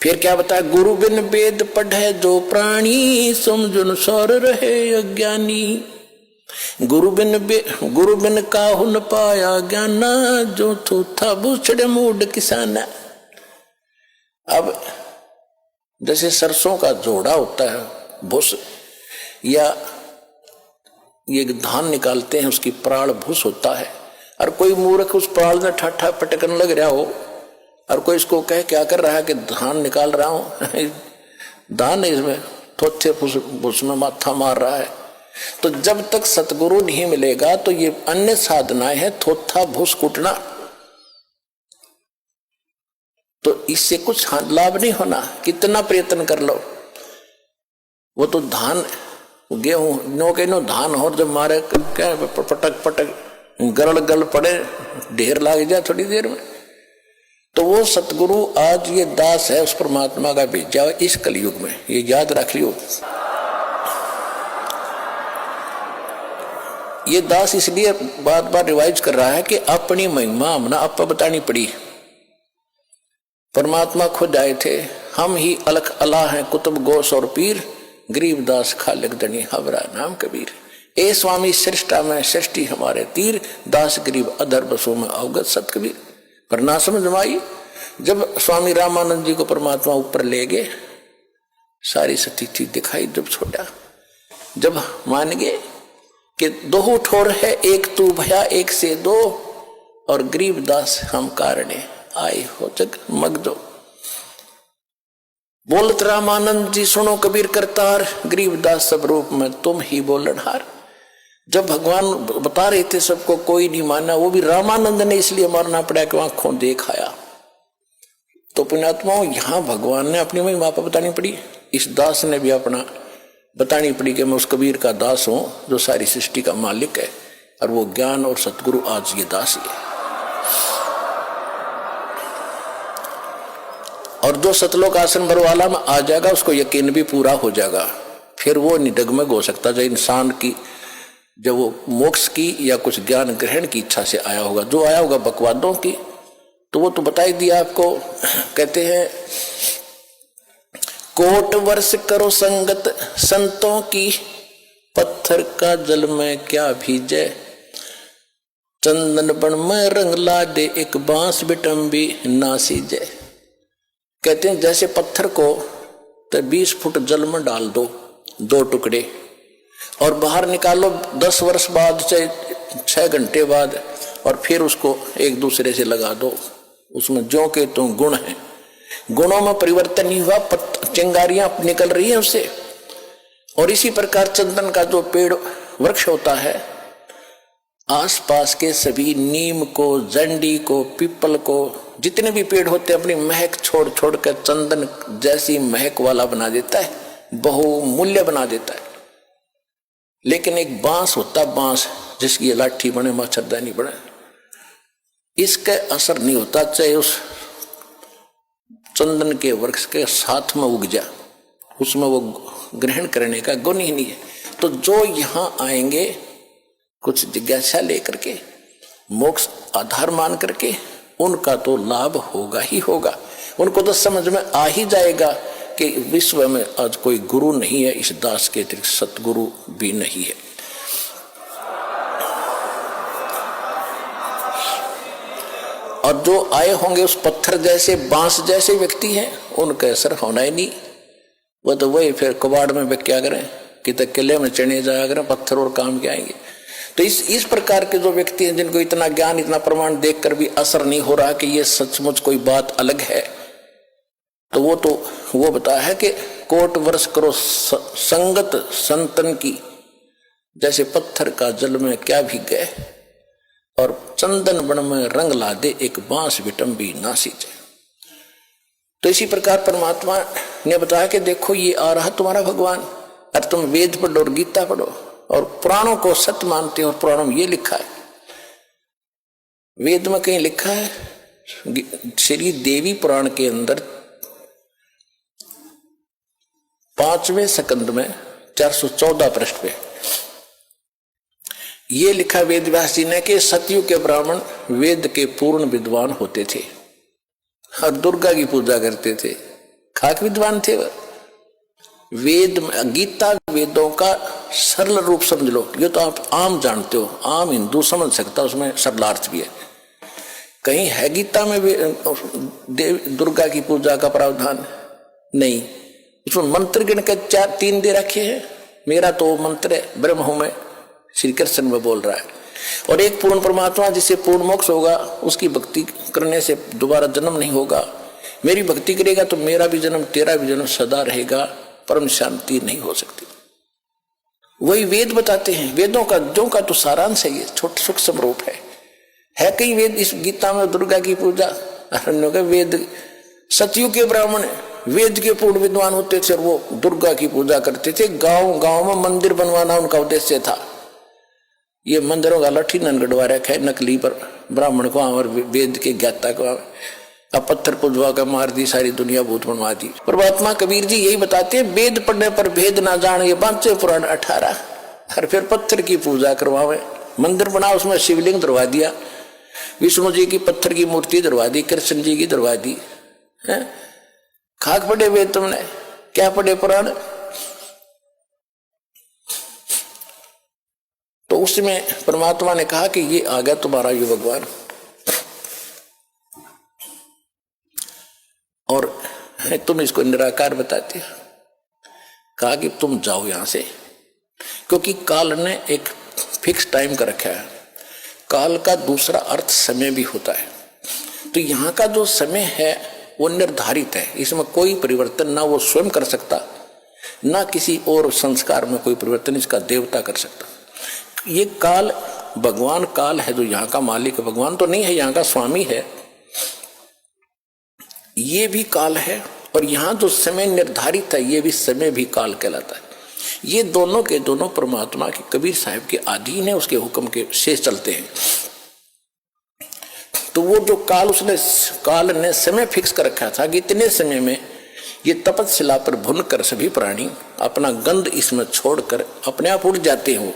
फिर क्या बताया, गुरु बिन वेद पढ़े जो प्राणी, समझुन सौर रहे अज्ञानी। गुरु बिन काहु न पाया ज्ञाना, जो थूथा बूछड़े मूड किसाना। अब जैसे सरसों का जोड़ा होता है भूस, या ये धान निकालते हैं उसकी प्राण भूस होता है, और कोई मूर्ख उस प्राण में ठाठा पटकन लग रहा हो और कोई इसको कहे क्या कर रहा है कि धान निकाल रहा हूं धान इसमें थोथे भूस में माथा मार रहा है। तो जब तक सतगुरु नहीं मिलेगा तो ये अन्य साधनाएं हैं, थोथा भूस कुटना, तो इससे कुछ लाभ नहीं होना, कितना प्रयत्न कर लो। वो तो धान गेहूं नो के नो धान हो, जब मारे क्या पटक पटक गरल गल पड़े, ढेर लाग जाए थोड़ी देर में। तो वो सतगुरु आज ये दास है उस परमात्मा का भेजा इस कलयुग में, ये याद रख लियो। ये दास इसलिए बार बार रिवाइज कर रहा है कि अपनी महिमा हमने आप बतानी पड़ी। परमात्मा खुद आए थे, हम ही अलख अला हैं कुतुब गोस और पीर, गरीबदास खालिक दनी हवरा नाम कबीर। ए स्वामी सृष्टा में सृष्टि हमारे तीर, दास गरीब अधर बसों में अवगत सत कबीर। पर ना समझ में आई, जब स्वामी रामानंद जी को परमात्मा ऊपर ले गए, सारी स्थिति दिखाई, जब छोड़ा, जब मान गए कि दो ठोर है एक तू भया एक से दो, और गरीबदास हम कारणे आए हो जग मगदो। बोलत रामानंद जी सुनो कबीर करतार, गरीबदास सब रूप में तुम ही बोलनहार। जब भगवान बता रहे थे सबको, कोई नहीं माना, वो भी रामानंद ने इसलिए मारना पड़ा कि आंखों देख आया। तो पुण्यात्माओं, यहां भगवान ने अपनी महिमा बतानी पड़ी, इस दास ने भी अपना बतानी पड़ी कि मैं उस कबीर का दास हूं जो सारी सृष्टि का मालिक है, और वो ज्ञान और सतगुरु आज ये दास ही है। और जो सतलोक आसन भरवाला में आ जाएगा उसको यकीन भी पूरा हो जाएगा, फिर वो निडगमग हो सकता है। इंसान की जब वो मोक्ष की या कुछ ज्ञान ग्रहण की इच्छा से आया होगा, जो आया होगा बकवादों की, तो वो तो बता ही दिया आपको। कहते हैं कोट वर्ष करो संगत संतों की, पत्थर का जल में क्या भीजे, चंदन बन में रंग ला दे एक बांस बिटम्बी ना सीजे। कहते हैं जैसे पत्थर को तो 20 फुट जल में डाल दो, 2 टुकड़े, और बाहर निकालो 10 वर्ष बाद, चाहे 6 घंटे बाद, और फिर उसको एक दूसरे से लगा दो, उसमें जो के तो गुण है, गुणों में परिवर्तन नहीं हुआ, चिंगारियां निकल रही है उससे। और इसी प्रकार चंदन का जो पेड़ वृक्ष होता है, आसपास के सभी नीम को, जंडी को, पीपल को, जितने भी पेड़ होते हैं अपनी महक छोड़ छोड़ कर चंदन जैसी महक वाला बना देता है, बहुमूल्य बना देता है। लेकिन एक बांस होता, बांस जिसकी लाठी बने मच्छरदानी बने, इसका असर नहीं होता, चाहे उस चंदन के वृक्ष के साथ में उग जा, उसमें वो ग्रहण करने का गुण ही नहीं है। तो जो यहां आएंगे कुछ जिज्ञासा लेकर के, मोक्ष आधार मान करके, उनका तो लाभ होगा ही होगा। उनको तो समझ में आ ही जाएगा कि विश्व में आज कोई गुरु नहीं है, इस दास के अतिरिक्त सतगुरु भी नहीं है। और जो आए होंगे उस पत्थर जैसे, बांस जैसे व्यक्ति हैं, उनका असर होना ही नहीं। वो तो वही फिर कबाड़ में वे क्या करें, कि तो किले में चढ़े जाया करें, पत्थर और काम के आएंगे। तो इस प्रकार के जो व्यक्ति हैं, जिनको इतना ज्ञान, इतना प्रमाण देखकर भी असर नहीं हो रहा कि ये सचमुच कोई बात अलग है, तो वो बताया है कि कोट वर्ष करो संगत संतन की, जैसे पत्थर का जल में क्या भीग गए, और चंदन बन में रंग ला दे एक बांस विटम्बी ना सींचे। तो इसी प्रकार परमात्मा ने बताया कि देखो ये आ रहा तुम्हारा भगवान, और तुम वेद पढ़ो और गीता पढ़ो और पुराणों को सत्य मानते हो। और पुराणों में ये लिखा है, वेद में कहीं लिखा है, श्री देवी पुराण के अंदर 5वें स्कंद में 414 पृष्ठ पे ये लिखा वेद व्यास जी ने कि सतयुग के ब्राह्मण वेद के पूर्ण विद्वान होते थे और दुर्गा की पूजा करते थे, खाक विद्वान थे वह। वेद गीता वेदों का सरल रूप समझ लो, ये तो आप आम जानते हो, आम हिंदू समझ सकता, उसमें सरलार्थ भी है। कहीं है गीता में देव दुर्गा की पूजा का प्रावधान? नहीं। उसमें मंत्र गिन के 3 दे रखे हैं। मेरा तो मंत्र है ब्रह्म हूं मैं, श्री कृष्ण में बोल रहा है। और एक पूर्ण परमात्मा जिससे पूर्ण मोक्ष होगा, उसकी भक्ति करने से दोबारा जन्म नहीं होगा। मेरी भक्ति करेगा तो मेरा भी जन्म तेरा भी जन्म सदा रहेगा, परम शांति नहीं हो सकती। वही वेद बताते हैं। वेदों का जो का तो सारांश है, ये छोटा सूक्ष्म रूप है कई वेद इस गीता में दुर्गा की पूजा। वेद सतयुग के ब्राह्मण वेद के पूर्ण विद्वान होते थे और वो दुर्गा की पूजा करते थे। गांव गांव में मंदिर बनवाना उनका उद्देश्य था। ये मंदिरों का लठी ननगढ़वा रखा है नकली पर ब्राह्मण को और वेद के ज्ञाता को अब पत्थर पुजवा कर मार दी, सारी दुनिया भूत बनवा दी। परमात्मा कबीर जी यही बताते हैं, वेद पढ़ने पर भेद ना जान, ये बांचे पुराण 18। और फिर पत्थर की पूजा करवावे, मंदिर बना उसमें शिवलिंग दरवा दिया, विष्णु जी की पत्थर की मूर्ति दरवा दी, कृष्ण जी की दरवा दी। खाक पढ़े वेद तुमने, क्या पढ़े पुराण? तो उसमें परमात्मा ने कहा कि ये आ गया तुम्हारा ये भगवान, और तुम इसको निराकार बताते हो। कहा कि तुम जाओ यहां से, क्योंकि काल ने एक फिक्स टाइम का रखा है। काल का दूसरा अर्थ समय भी होता है। तो यहाँ का जो समय है वो निर्धारित है, इसमें कोई परिवर्तन ना वो स्वयं कर सकता, ना किसी और संस्कार में कोई परिवर्तन इसका देवता कर सकता। ये काल भगवान काल है, जो यहाँ का मालिक है। भगवान तो नहीं है, यहाँ का स्वामी है। ये भी काल है, और यहाँ जो समय निर्धारित है ये भी समय भी काल कहलाता है। ये दोनों के दोनों परमात्मा के कबीर साहब के अधीन है, उसके हुक्म के से चलते हैं। तो वो जो काल ने समय फिक्स कर रखा था कि इतने समय में ये तपस्या पर भुन कर सभी प्राणी अपना गंध इसमें छोड़कर अपने आप उड़ जाते हो,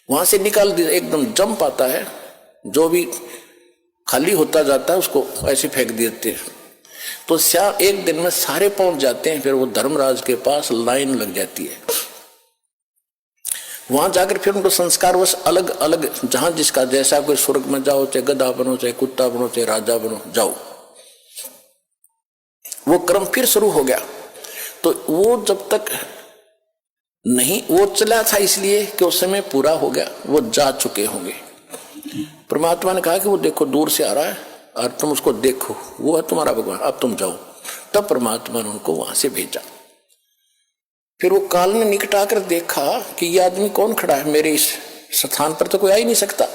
वहां से निकाल दिया, एकदम जम पाता है। जो भी खाली होता जाता है उसको ऐसे फेंक देते हैं। तो एक दिन में सारे पहुंच जाते हैं। फिर वो धर्मराज के पास लाइन लग जाती है। वहां जाकर फिर उनको संस्कार वश अलग अलग, जहां जिसका जैसा, कोई स्वर्ग में जाओ, चाहे गधा बनो, चाहे कुत्ता बनो, चाहे राजा बनो, जाओ। वो क्रम फिर शुरू हो गया। तो वो जब तक नहीं, वो चला था इसलिए कि उस समय पूरा हो गया, वो जा चुके होंगे। परमात्मा ने कहा कि वो देखो दूर से आ रहा है और तुम उसको देखो, वो है तुम्हारा भगवान, अब तुम जाओ। तब परमात्मा ने उनको वहां से भेजा। फिर वो काल ने निकट आकर देखा कि ये आदमी कौन खड़ा है, मेरे इस स्थान पर तो कोई आ ही नहीं सकता।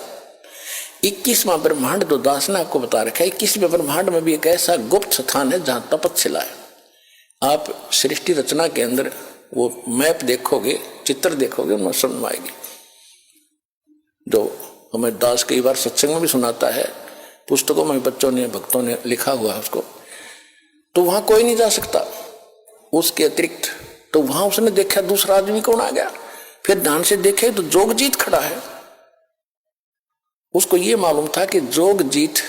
21वां ब्रह्मांड जो दास ने आपको बता रखा है, 21वें ब्रह्मांड में भी एक ऐसा गुप्त स्थान है जहां तपस्या है। आप सृष्टि रचना के अंदर वो मैप देखोगे, चित्र देखोगे, उनमें समझ आएगी। जो हमें दास कई बार सत्संग में भी सुनाता है, पुस्तकों में बच्चों ने भक्तों ने लिखा हुआ है उसको। तो वहां कोई नहीं जा सकता उसके अतिरिक्त। तो वहां उसने देखा दूसरा आदमी कौन आ गया। फिर ध्यान से देखे तो जोगजीत खड़ा है। उसको ये मालूम था कि जोगजीत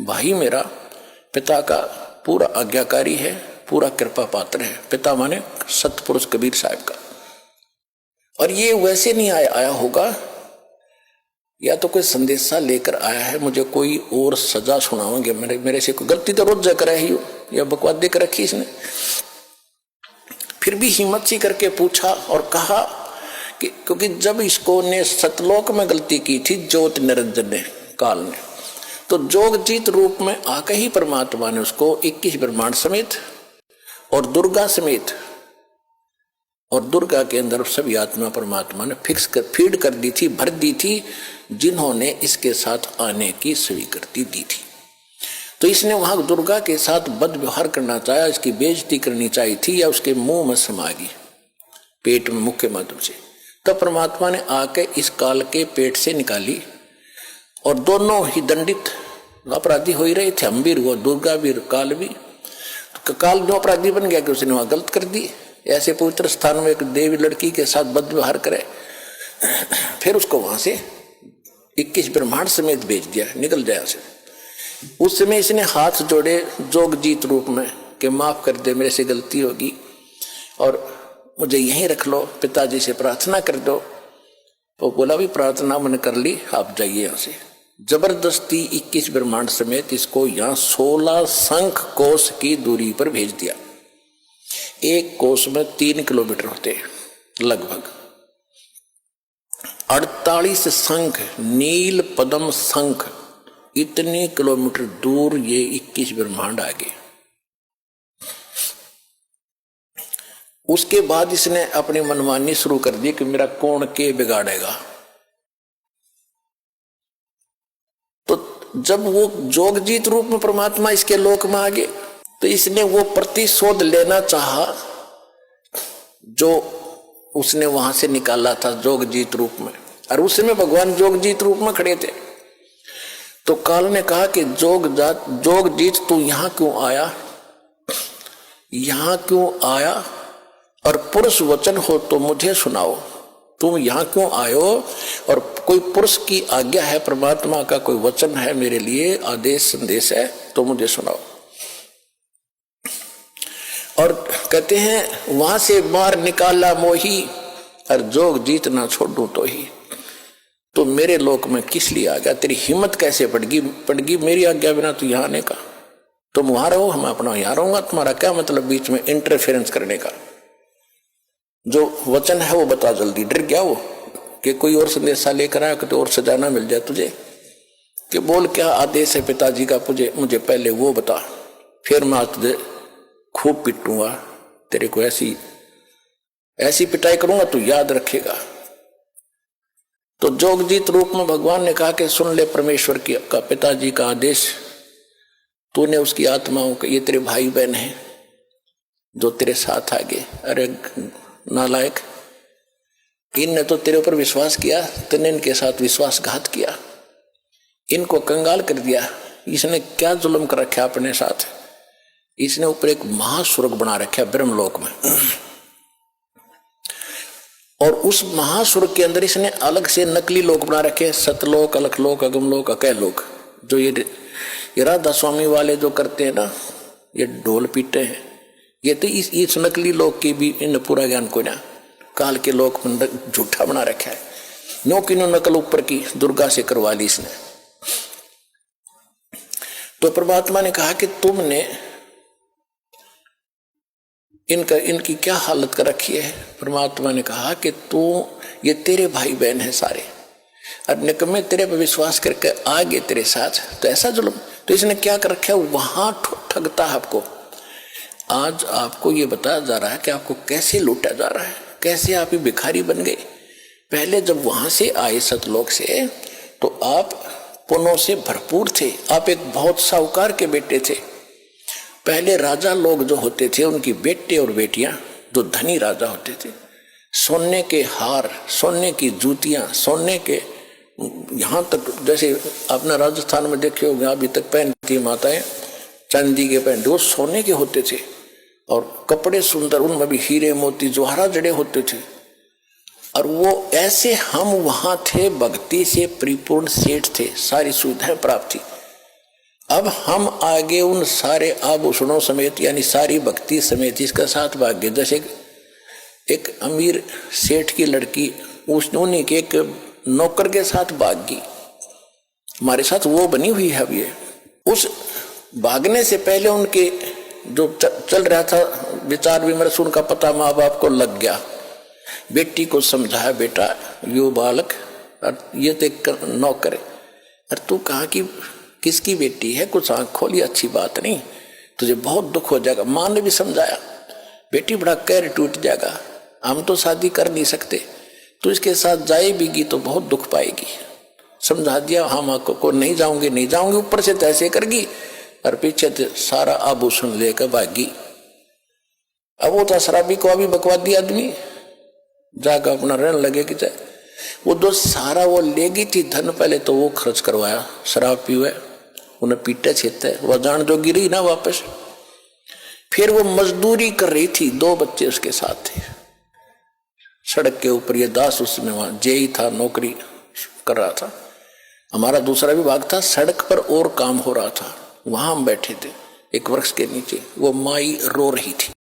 भाई मेरा पिता का पूरा आज्ञाकारी है, पूरा कृपा पात्र है। पिता माने सतपुरुष कबीर साहब का। और ये वैसे नहीं आया होगा, या तो कोई संदेशा लेकर आया है, मुझे कोई और सजा सुनाओगे, मेरे से कोई गलती तो रोज कर रही हो, या बकवाद देकर रखी इसने। फिर भी हिम्मत सी करके पूछा और कहा कि क्योंकि जब इसको ने सतलोक में गलती की थी ज्योत निरंजन ने, काल ने, तो जोगजीत रूप में आकर ही परमात्मा ने उसको 21 ब्रह्मांड समेत और दुर्गा समेत, और दुर्गा के अंदर सभी आत्मा परमात्मा ने फिक्स कर फीड कर दी थी, भर दी थी, जिन्होंने इसके साथ आने की स्वीकृति दी थी। तो इसने वहां दुर्गा के साथ बद व्यवहार करना चाहा, इसकी बेइज्जती करनी चाहिए थी, या उसके मुंह में समा गई पेट में मुख्य माध्यम से। तब परमात्मा ने आके इस काल के पेट से निकाली, और दोनों ही दंडित अपराधी हो ही रहे थे, हम भी वो दुर्गा भी काल भी। तो काल जो अपराधी बन गया कि उसने वहां गलत कर दी। ऐसे पवित्र स्थान में एक देवी लड़की के साथ बद व्यवहार करे, फिर उसको वहां से 21 ब्रह्मांड समेत भेज दिया, निकल जाए से। उस समय इसने हाथ जोड़े जोगजीत रूप में, कि माफ कर दे, मेरे से गलती होगी और मुझे यहीं रख लो, पिताजी से प्रार्थना कर दो। तो बोला भी प्रार्थना मैंने कर ली, आप जाइए यहाँ से। जबरदस्ती 21 ब्रह्मांड समेत इसको यहाँ 16 शंख कोश की दूरी पर भेज दिया। एक कोश में 3 किलोमीटर होते लगभग। 48 शंख, नील पद्म शंख, इतने किलोमीटर दूर ये 21 ब्रह्मांड आगे। उसके बाद इसने अपनी मनमानी शुरू कर दी कि मेरा कौन के बिगाड़ेगा। तो जब वो जोगजीत रूप में परमात्मा इसके लोक में आ गए तो इसने वो प्रतिशोध लेना चाहा जो उसने वहां से निकाला था जोगजीत रूप में, और उसमें भगवान जोगजीत रूप में खड़े थे। तो काल ने कहा कि जोगजीत तू यहां क्यों आया, यहां क्यों आया, और पुरुष वचन हो तो मुझे सुनाओ। तुम यहां क्यों आयो और कोई पुरुष की आज्ञा है, परमात्मा का कोई वचन है मेरे लिए, आदेश संदेश है तो मुझे सुनाओ। और कहते हैं वहां से मार निकाला मोही, और जोग जीत ना छोड़ू तो ही। तो मेरे लोक में किस लिए आ गया, तेरी हिम्मत कैसे पड़गी मेरी आज्ञा बिना तू यहाँ आने का। तुम वहां रहो, हम अपना यहाँ रहूंगा, तुम्हारा क्या मतलब बीच में इंटरफेरेंस करने का। जो वचन है वो बता जल्दी। डर गया वो कि कोई और संदेशा लेकर आया कि और सजाना मिल जाए तुझे, कि बोल क्या आदेश है पिताजी का, मुझे पहले वो बता, फिर मैं तुझे खूब पिटूंगा, तेरे को ऐसी पिटाई करूंगा तू याद रखेगा। तो जोगजीत रूप में भगवान ने कहा कि सुन ले परमेश्वर का पिताजी का आदेश, तूने उसकी आत्माओं के, ये तेरे भाई बहन हैं जो तेरे साथ आ गए। अरे नालायक, इनने तो तेरे ऊपर विश्वास किया, तूने इनके साथ विश्वासघात किया, इनको कंगाल कर दिया। इसने क्या जुल्म कर रखा अपने साथ, इसने ऊपर एक महास्वर्ग बना रखा ब्रह्मलोक में, और उस महास्वर्ग के अंदर इसने अलग से नकली लोक बना रखे, सतलोक, अलखलोक, अगमलोक, अकैलोक। जो ये राधा स्वामी वाले जो करते हैं ना, ये ढोल पीटे हैं, ये तो इस नकली लोक की भी इन पूरा ज्ञान को ना काल के लोक में झूठा बना रखा है। नो की नो नकल ऊपर की दुर्गा से करवा ली इसने। तो परमात्मा ने कहा कि तुमने इनकी क्या हालत कर रखी है। परमात्मा ने कहा कि ये तेरे भाई बहन है सारे, और निकम्मे तेरे पर विश्वास करके आ गए तेरे साथ, तो ऐसा जुल्म। तो इसने क्या कर रखा है, वहां ठगता है आपको। आज आपको ये बताया जा रहा है कि आपको कैसे लूटा जा रहा है, कैसे आप ही भिखारी बन गए। पहले जब वहां से आए सतलोक से तो आप पुण्यों से भरपूर थे, आप एक बहुत साहूकार के बेटे थे। पहले राजा लोग जो होते थे उनकी बेटे और बेटियां जो धनी राजा होते थे, सोने के हार, सोने की जूतियां, सोने के, यहाँ तक जैसे आपने राजस्थान में देखे होंगे अभी तक पहनती माताएं चांदी के पहनते, वो सोने के होते थे, और कपड़े सुंदर, उनमें भी हीरे मोती जवाहरात जड़े होते थे। और वो ऐसे हम वहां थे, भक्ति से परिपूर्ण सेठ थे, सारी सुविधाएं प्राप्त थी। अब हम आगे उन सारे आभूषणों समेत, यानी सारी भक्ति समेत इसका साथ भाग्य। जैसे एक अमीर सेठ की लड़की उन्हीं के एक नौकर के साथ भाग गई, हमारे साथ वो बनी हुई है। अब ये उस भागने से पहले उनके जो चल रहा था विचार विमर्श, उनका पता माँ बाप को लग गया। बेटी को समझाया, बेटा यो बालक और ये तो एक नौकर है, अरे तू कहाँ की किसकी बेटी है, कुछ आंख खोली, अच्छी बात नहीं, तुझे बहुत दुख हो जाएगा। माँ ने भी समझाया, बेटी बड़ा कैर टूट जाएगा, हम तो शादी कर नहीं सकते, तू इसके साथ जाएगी तो बहुत दुख पाएगी। समझा दिया, हाँ माँ को नहीं जाऊंगी, ऊपर से तैसे करगी और पीछे से सारा आभूषण लेकर भागी। अब वो तो शराबी को अभी बकवादी आदमी जाकर अपना रहने लगे कि वो जो सारा वो लेगी थी धन, पहले तो वो खर्च करवाया, शराब पीवे, उन्हें पीटे छेते, वह जान जो गिरी ना वापस। फिर वो मजदूरी कर रही थी, 2 बच्चे उसके साथ थे सड़क के ऊपर। ये दास उसमें वहां जेई था, नौकरी कर रहा था। हमारा दूसरा विभाग था, सड़क पर और काम हो रहा था, वहां हम बैठे थे। एक वृक्ष के नीचे वो माई रो रही थी।